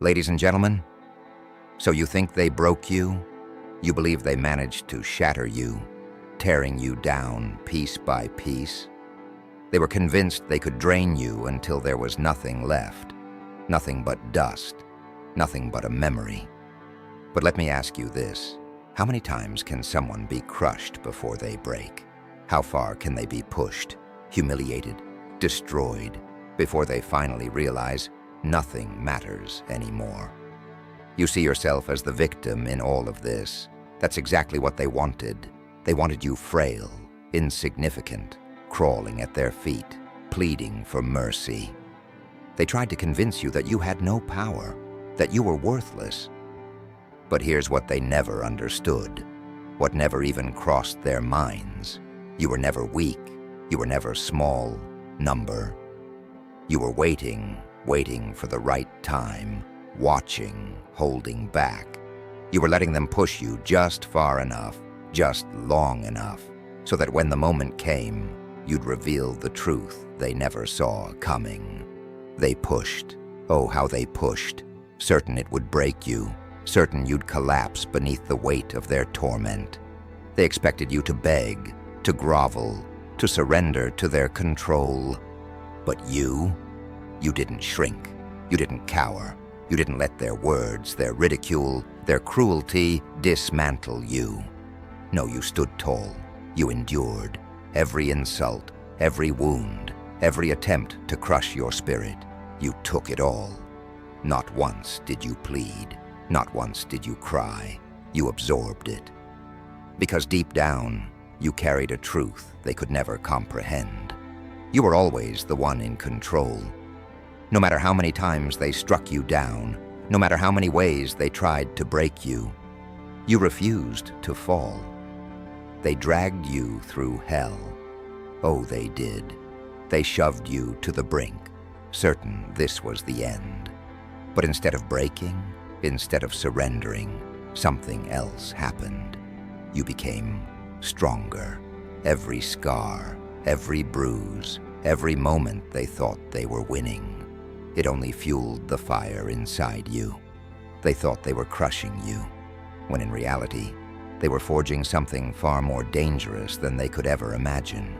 Ladies and gentlemen, so you think they broke you? You believe they managed to shatter you, tearing you down piece by piece? They were convinced they could drain you until there was nothing left, nothing but dust, nothing but a memory. But let me ask you this. How many times can someone be crushed before they break? How far can they be pushed, humiliated, destroyed, before they finally realize nothing matters anymore? You see yourself as the victim in all of this. That's exactly what they wanted. They wanted you frail, insignificant, crawling at their feet, pleading for mercy. They tried to convince you that you had no power, that you were worthless. But here's what they never understood, what never even crossed their minds. You were never weak. You were never small number. You were waiting for the right time, watching, holding back. You were letting them push you just far enough, just long enough, so that when the moment came, you'd reveal the truth they never saw coming. They pushed. Oh, how they pushed, certain it would break you, certain you'd collapse beneath the weight of their torment. They expected you to beg, to grovel, to surrender to their control. But you didn't shrink. You didn't cower. You didn't let their words, their ridicule, their cruelty dismantle you. No, you stood tall. You endured every insult, every wound, every attempt to crush your spirit. You took it all. Not once did you plead. Not once did you cry. You absorbed it. Because deep down, you carried a truth they could never comprehend. You were always the one in control. No matter how many times they struck you down, no matter how many ways they tried to break you, you refused to fall. They dragged you through hell. Oh, they did. They shoved you to the brink, certain this was the end. But instead of breaking, instead of surrendering, something else happened. You became stronger. Every scar, every bruise, every moment they thought they were winning, it only fueled the fire inside you. They thought they were crushing you, when in reality, they were forging something far more dangerous than they could ever imagine.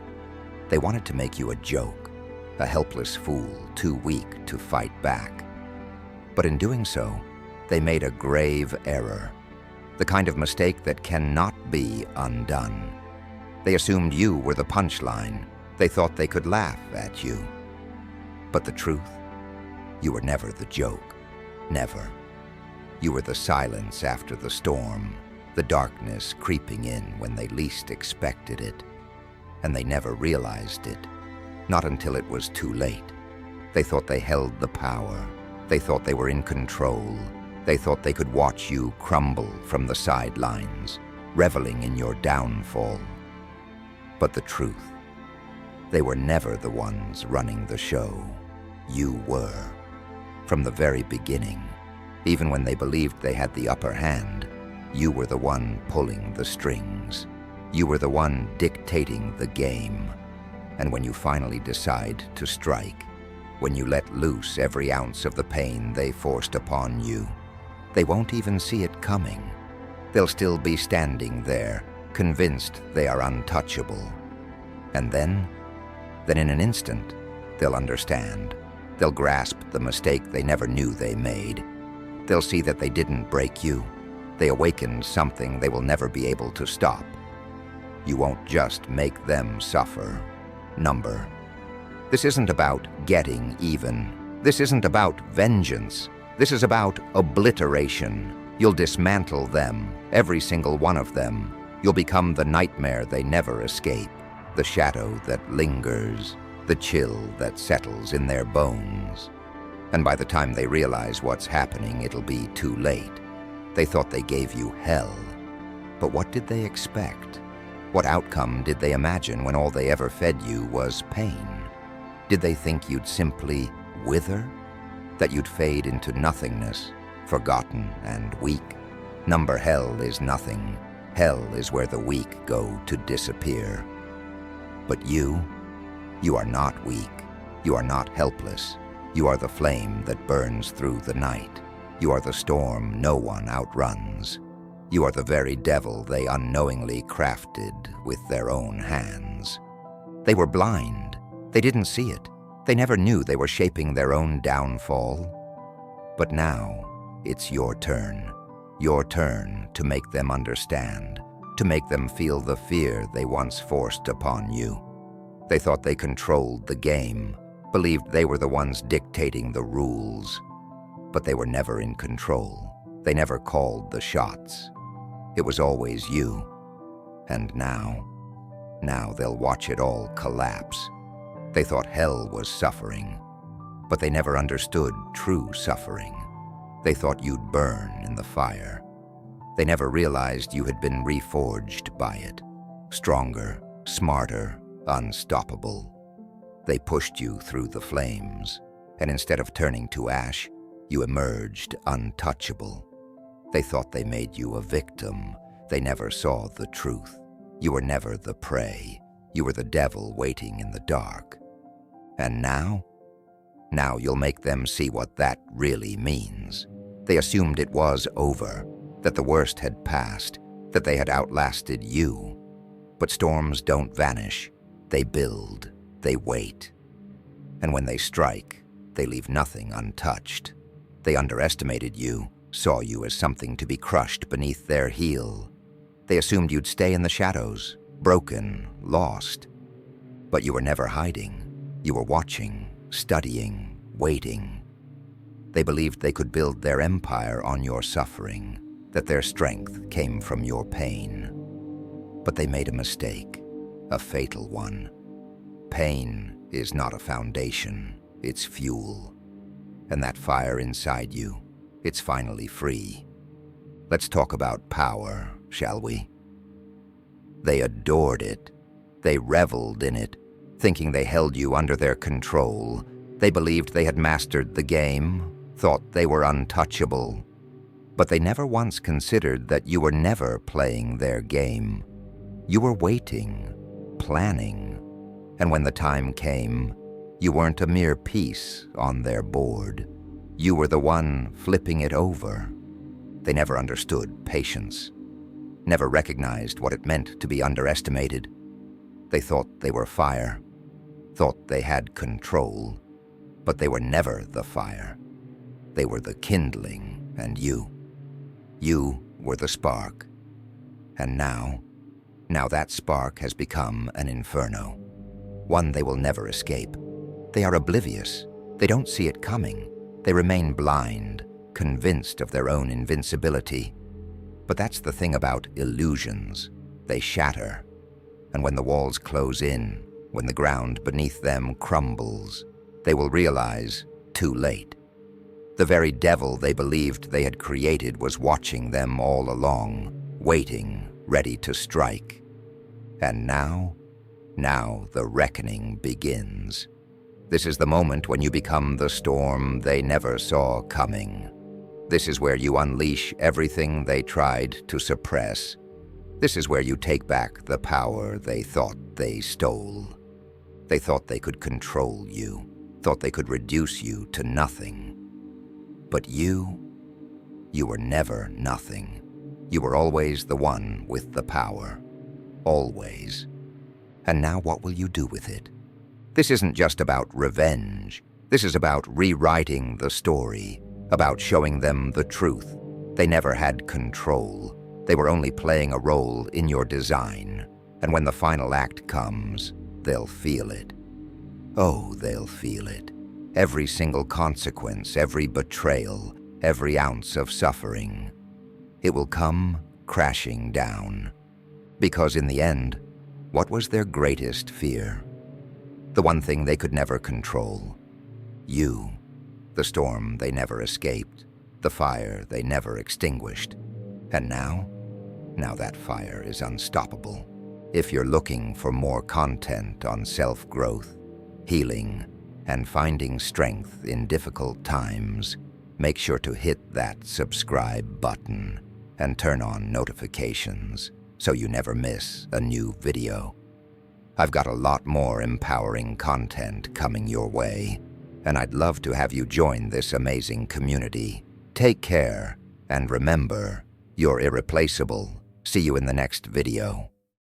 They wanted to make you a joke, a helpless fool too weak to fight back. But in doing so, they made a grave error, the kind of mistake that cannot be undone. They assumed you were the punchline. They thought they could laugh at you. But the truth? You were never the joke. Never. You were the silence after the storm, the darkness creeping in when they least expected it. And they never realized it, not until it was too late. They thought they held the power. They thought they were in control. They thought they could watch you crumble from the sidelines, reveling in your downfall. But the truth, they were never the ones running the show. You were. From the very beginning, even when they believed they had the upper hand, you were the one pulling the strings. You were the one dictating the game. And when you finally decide to strike, when you let loose every ounce of the pain they forced upon you, they won't even see it coming. They'll still be standing there, convinced they are untouchable. And then in an instant, they'll understand. They'll grasp the mistake they never knew they made. They'll see that they didn't break you. They awakened something they will never be able to stop. You won't just make them suffer. Number. This isn't about getting even. This isn't about vengeance. This is about obliteration. You'll dismantle them, every single one of them. You'll become the nightmare they never escape, the shadow that lingers, the chill that settles in their bones. And by the time they realize what's happening, it'll be too late. They thought they gave you hell. But what did they expect? What outcome did they imagine when all they ever fed you was pain? Did they think you'd simply wither? That you'd fade into nothingness, forgotten and weak? Number hell is nothing. Hell is where the weak go to disappear. But you are not weak. You are not helpless. You are the flame that burns through the night. You are the storm no one outruns. You are the very devil they unknowingly crafted with their own hands. They were blind. They didn't see it. They never knew they were shaping their own downfall. But now, it's your turn. Your turn to make them understand, to make them feel the fear they once forced upon you. They thought they controlled the game, believed they were the ones dictating the rules. But they were never in control. They never called the shots. It was always you. And now they'll watch it all collapse. They thought hell was suffering, but they never understood true suffering. They thought you'd burn in the fire. They never realized you had been reforged by it, stronger, smarter, unstoppable. They pushed you through the flames, and instead of turning to ash, you emerged untouchable. They thought they made you a victim. They never saw the truth. You were never the prey. You were the devil waiting in the dark. And now you'll make them see what that really means. They assumed it was over, that the worst had passed, that they had outlasted you. But storms don't vanish. They build. They wait. And when they strike, they leave nothing untouched. They underestimated you, saw you as something to be crushed beneath their heel. They assumed you'd stay in the shadows, broken, lost. But you were never hiding. You were watching, studying, waiting. They believed they could build their empire on your suffering, that their strength came from your pain. But they made a mistake, a fatal one. Pain is not a foundation, it's fuel. And that fire inside you, it's finally free. Let's talk about power, shall we? They adored it. They reveled in it, thinking they held you under their control. They believed they had mastered the game, thought they were untouchable. But they never once considered that you were never playing their game. You were waiting, planning, and when the time came, you weren't a mere piece on their board. You were the one flipping it over. They never understood patience, never recognized what it meant to be underestimated. They thought they were fire, thought they had control, but they were never the fire. They were the kindling, and you were the spark. And now that spark has become an inferno, one they will never escape. They are oblivious. They don't see it coming. They remain blind, convinced of their own invincibility. But that's the thing about illusions. They shatter. And when the walls close in, when the ground beneath them crumbles, they will realize, too late. The very devil they believed they had created was watching them all along, waiting, ready to strike. And now the reckoning begins. This is the moment when you become the storm they never saw coming. This is where you unleash everything they tried to suppress. This is where you take back the power they thought they stole. They thought they could control you, thought they could reduce you to nothing. But you were never nothing. You were always the one with the power. Always. And now what will you do with it? This isn't just about revenge. This is about rewriting the story, about showing them the truth. They never had control. They were only playing a role in your design. And when the final act comes, they'll feel it. Oh, they'll feel it. Every single consequence, every betrayal, every ounce of suffering. It will come crashing down. Because in the end, what was their greatest fear? The one thing they could never control. You. The storm they never escaped. The fire they never extinguished. And now that fire is unstoppable. If you're looking for more content on self-growth, healing, and finding strength in difficult times, make sure to hit that subscribe button and turn on notifications so you never miss a new video. I've got a lot more empowering content coming your way, and I'd love to have you join this amazing community. Take care, and remember, you're irreplaceable. See you in the next video.